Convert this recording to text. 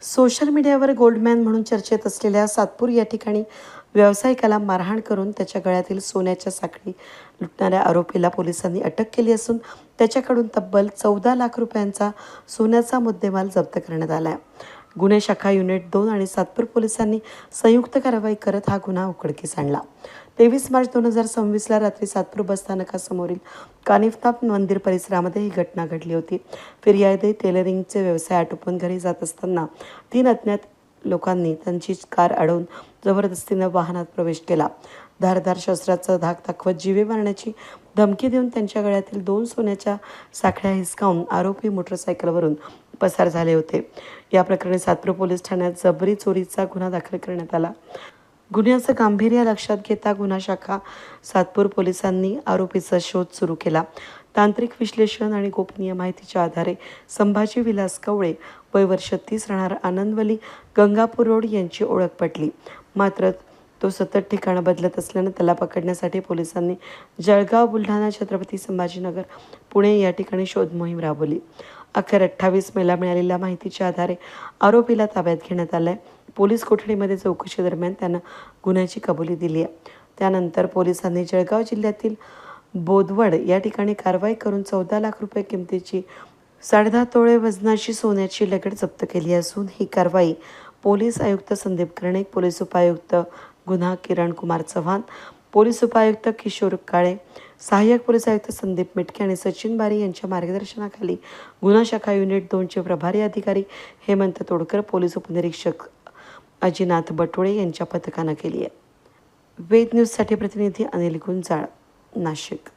Social मीडियावर Goldman म्हणून चर्चेत असलेल्या सातपूर या ठिकाणी व्यावसायिकाला मारहाण करून त्याच्या गळ्यातील सोन्याच्या साखळी लुटणाऱ्या आरोपीला पोलिसांनी अटक केली असून त्याच्याकडून तब्बल 14 लाख रुपयांचा सोन्याचा मुद्देमाल जप्त करण्यात आला आहे. गुन्हे शाखा युनिट 2 आणि सातपूर पोलिसांनी संयुक्त कारवाई करत हा गुन्हा उघडकीस आणला. 23 मार्च 2026ला रात्री सातपूर बसस्थानकासमोरील कानिफनाथ मंदिर परिसरामध्ये ही घटना घडली होती. फिर्यादी टेलरिंगचे व्यवसाय आटोपून घरी जात असताना 3 अज्ञात लोकांनी त्यांची कार अडवून जबरदस्तीने वाहनात प्रवेश केला. धारदार शस्त्राचा धाक दाखवत जीवे मारण्याची धमकी देऊन त्यांच्या गळ्यातील 2 सोन्याच्या साखळ्या हिसकावून आरोपी मोटरसायकलवरून पसार झाले होते. या प्रकरणी सातपूर पोलीस ठाण्यात जबरी चोरीचा गुन्हा दाखल करण्यात आला. गुन्ह्याचं गांभीर्य लक्षात घेता गुन्हा शाखा सातपूर पोलिसांनी आरोपीचा शोध सुरू केला. तांत्रिक विश्लेषण आणि गोपनीय माहितीच्या आधारे संभाजी विलास कवळे वय वर्ष 30 राहणार आनंदवली गंगापूर रोड यांची ओळख पटली. मात्र तो सतत ठिकाणं बदलत असल्यानं त्याला पकडण्यासाठी पोलिसांनी जळगाव, बुलढाणा, छत्रपती संभाजीनगर, पुणे या ठिकाणी शोध मोहीम राबवली. अखेर 28 मेला मिळालेल्या माहितीच्या आधारे आरोपीला ताब्यात घेण्यात आलं आहे. पोलीस कोठडीमध्ये चौकशी दरम्यान त्यानं गुन्ह्याची कबुली दिली आहे. त्यानंतर पोलिसांनी जळगाव जिल्ह्यातील बोदवड या ठिकाणी कारवाई करून 14 लाख रुपये किमतीची 10.5 तोळे वजनाची सोन्याची लगड जप्त केली असून ही कारवाई पोलीस आयुक्त संदीप कर्णिक, पोलीस उपायुक्त गुन्हा किरण कुमार चव्हाण, पोलीस उपायुक्त किशोर काळे, सहाय्यक पोलीस आयुक्त संदीप मिटके आणि सचिन बारी यांच्या मार्गदर्शनाखाली गुन्हा शाखा युनिट 2चे प्रभारी अधिकारी हेमंत तोडकर, पोलीस उपनिरीक्षक अजिनाथ बटोळे यांच्या पथकानं केली आहे. वेद न्यूजसाठी प्रतिनिधी अनिल गुंजाळ, नाशिक.